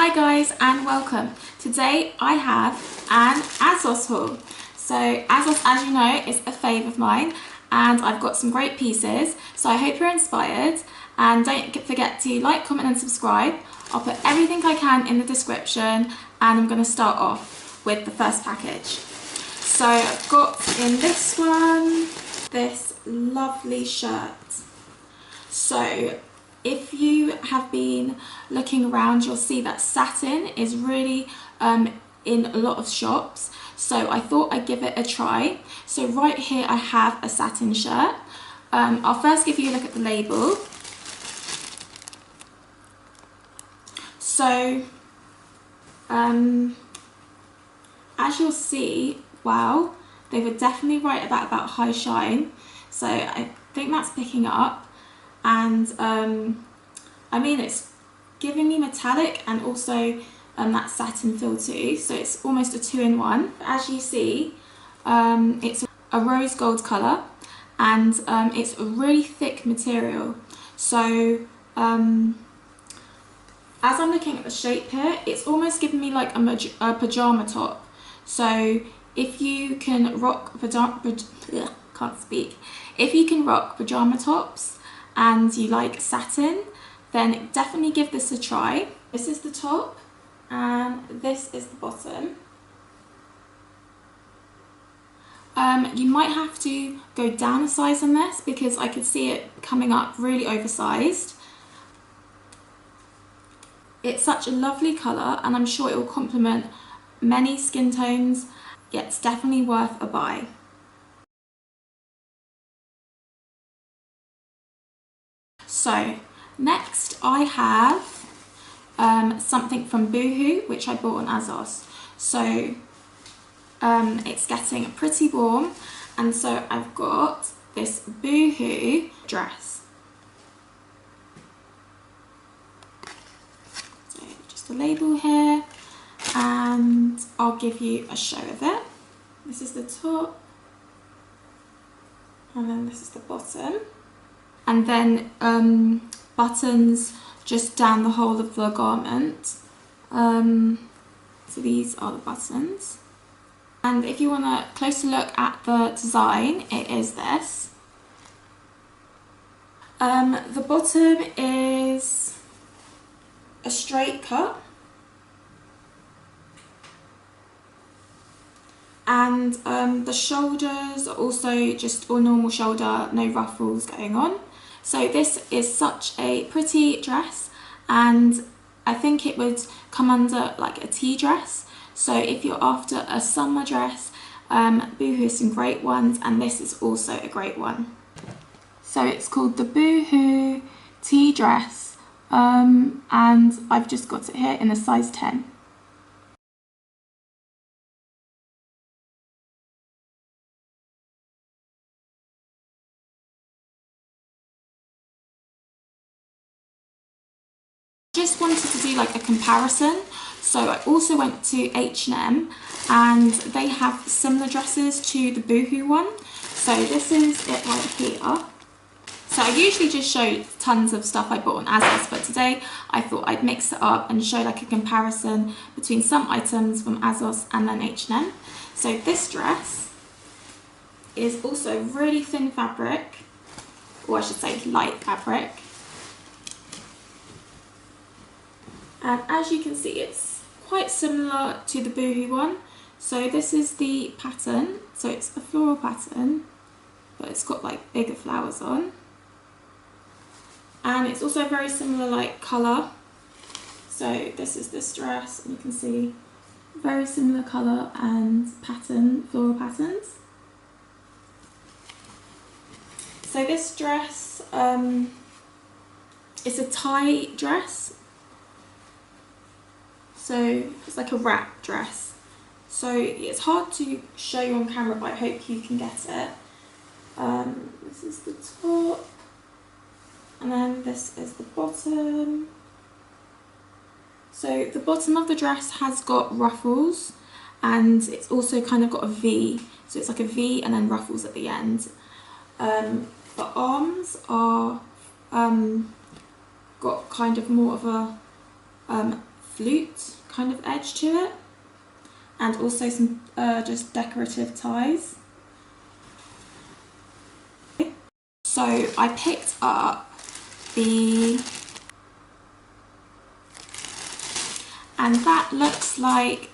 Hi guys and welcome. Today I have an ASOS haul. So ASOS, as you know, is a fave of mine and I've got some great pieces. So I hope you're inspired and don't forget to like, comment and subscribe. I'll put everything I can in the description and I'm going to start off with the first package. So I've got in this one, this lovely shirt. So if you have been looking around, you'll see that satin is really in a lot of shops. So I thought I'd give it a try. So right here I have a satin shirt. I'll first give you a look at the label. So as you'll see, wow, they were definitely right about high shine. So I think that's picking up. And I mean, it's giving me metallic and also that satin feel too, so it's almost a two-in-one. As you see, it's a rose gold colour and it's a really thick material. So as I'm looking at the shape here, it's almost giving me like a pyjama top. So if you can rock if you can rock pyjama tops and you like satin, then definitely give this a try. This is the top and this is the bottom. You might have to go down a size on this because I could see it coming up really oversized. It's such a lovely colour and I'm sure it will complement many skin tones. Yeah, it's definitely worth a buy. So next I have something from Boohoo, which I bought on ASOS. So it's getting pretty warm, and so I've got this Boohoo dress. So just a label here, and I'll give you a show of it. This is the top, and then this is the bottom. And then buttons just down the whole of the garment. So these are the buttons. And if you want a closer look at the design, it is this. The bottom is a straight cut. And the shoulders are also just a normal shoulder, no ruffles going on. So this is such a pretty dress and I think it would come under like a tea dress. So if you're after a summer dress, Boohoo has some great ones and this is also a great one. So it's called the Boohoo tea dress and I've just got it here in a size 10. Just wanted to do like a comparison, so I also went to H&M and they have similar dresses to the Boohoo one. So this is it right here. So I usually just show tons of stuff I bought on ASOS, but today I thought I'd mix it up and show like a comparison between some items from ASOS and then H&M. So this dress is also really thin fabric, or I should say light fabric. And as you can see, it's quite similar to the Boohoo one. So this is the pattern. So it's a floral pattern, but it's got like bigger flowers on. And it's also a very similar like colour. So this is this dress, and you can see very similar colour and pattern, floral patterns. So this dress is a tie dress. So it's like a wrap dress. So it's hard to show you on camera, but I hope you can get it. This is the top, and then this is the bottom. So the bottom of the dress has got ruffles, and it's also kind of got a V. So it's like a V and then ruffles at the end. The arms are got kind of more of a flute kind of edge to it, and also some just decorative ties. So I picked up and that looks like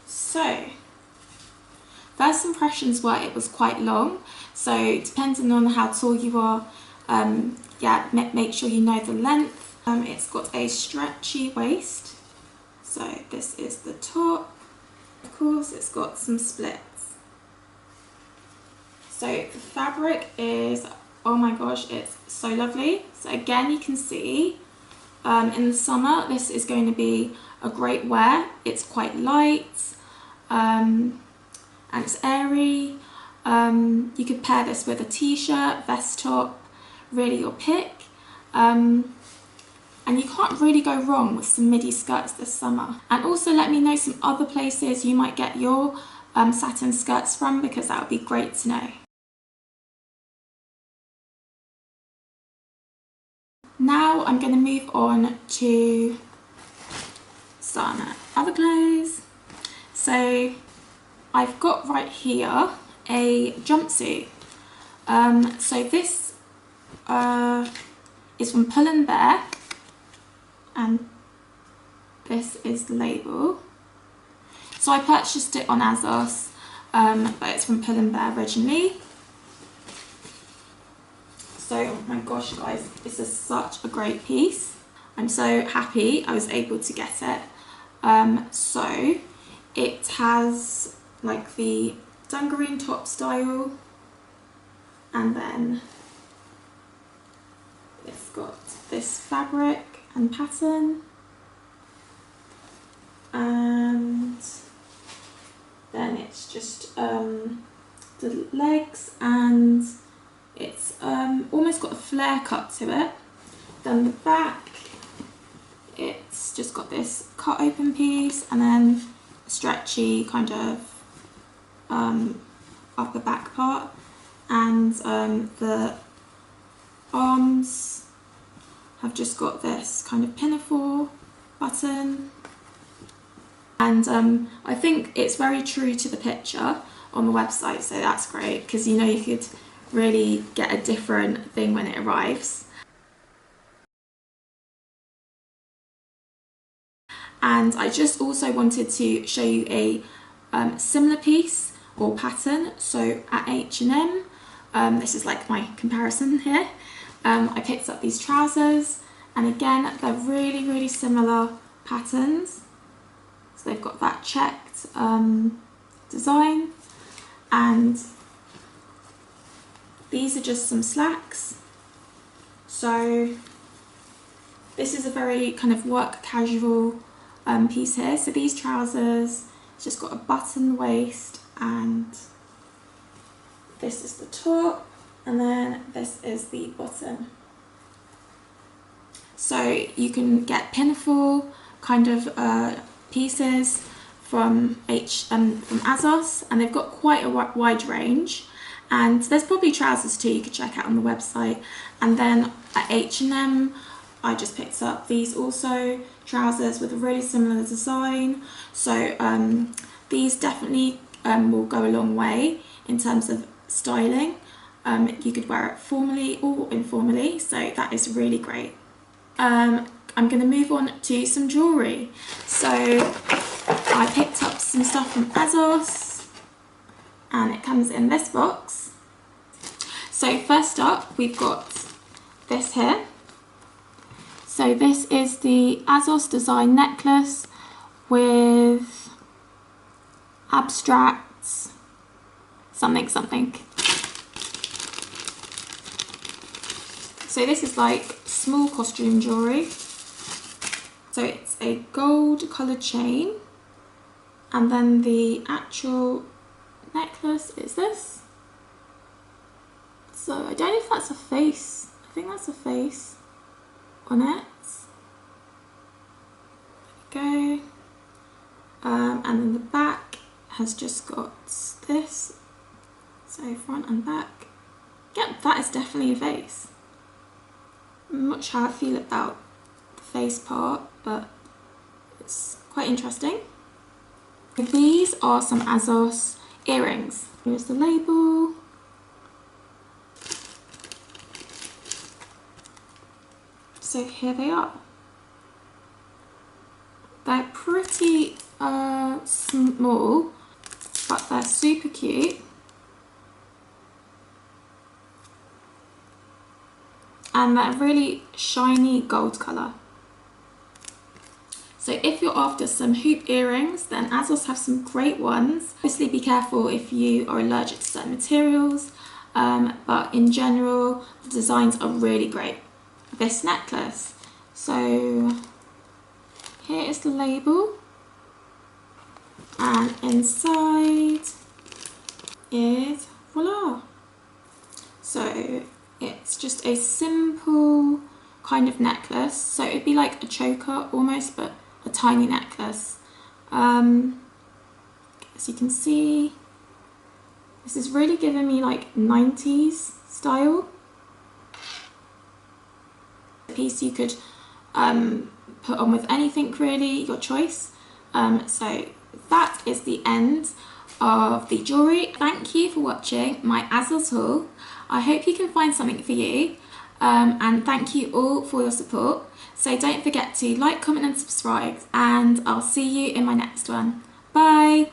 so. First impressions were it was quite long, so depending on how tall you are, yeah, make sure you know the length. It's got a stretchy waist, so this is the top. Of course, it's got some splits. So the fabric is, oh my gosh, it's so lovely. So again, you can see in the summer this is going to be a great wear. It's quite light and it's airy. You could pair this with a t-shirt, vest top, really your pick. And you can't really go wrong with some midi skirts this summer. And also let me know some other places you might get your satin skirts from, because that would be great to know. Now I'm going to move on to some other clothes. So I've got right here a jumpsuit. So this is from Pull&bear, and this is the label. So I purchased it on Asos, but it's from Pull&bear originally. So, oh my gosh guys, this is such a great piece. I'm so happy I was able to get it. So it has like the dungaree top style, and then it's got this fabric and pattern, and then it's just the legs, and it's almost got a flare cut to it. Then the back, it's just got this cut open piece, and then stretchy kind of upper back part, and the arms have just got this kind of pinafore button. And I think it's very true to the picture on the website, so that's great, because you know you could really get a different thing when it arrives. And I just also wanted to show you a similar piece or pattern. So at H&M, this is like my comparison here. I picked up these trousers, and again, they're really, really similar patterns. So they've got that checked design, and these are just some slacks. So this is a very kind of work casual piece here. So these trousers, it's just got a button waist, and this is the top, and then this is the bottom. So you can get pinafore kind of pieces from Asos, and they've got quite a wide range. And there's probably trousers too you could check out on the website. And then at H&M, I just picked up these also trousers with a really similar design. So these definitely will go a long way in terms of styling. You could wear it formally or informally, so that is really great. I'm going to move on to some jewellery. So I picked up some stuff from Asos, and it comes in this box. So first up, we've got this here. So this is the ASOS DESIGN necklace with abstracts, something. So this is like small costume jewellery. So it's a gold coloured chain, and then the actual necklace is this. So I don't know if that's a face. I think that's a face on it. There we go. And then the back has just got this. So front and back. Yep, that is definitely a face. I'm not sure how I feel about the face part, but quite interesting. These are some ASOS earrings. Here's the label. So here they are. They're pretty small, but they're super cute. And they're really shiny gold colour. So if you're after some hoop earrings, then ASOS have some great ones. Obviously be careful if you are allergic to certain materials, but in general, the designs are really great. This necklace. So here is the label, and inside is voila. So it's just a simple kind of necklace. So it'd be like a choker almost, but a tiny necklace. As you can see, this is really giving me like 90s style. A piece you could put on with anything really, your choice. So that is the end of the jewellery. Thank you for watching my ASOS haul. I hope you can find something for you. And thank you all for your support. So don't forget to like, comment and subscribe, and I'll see you in my next one. Bye!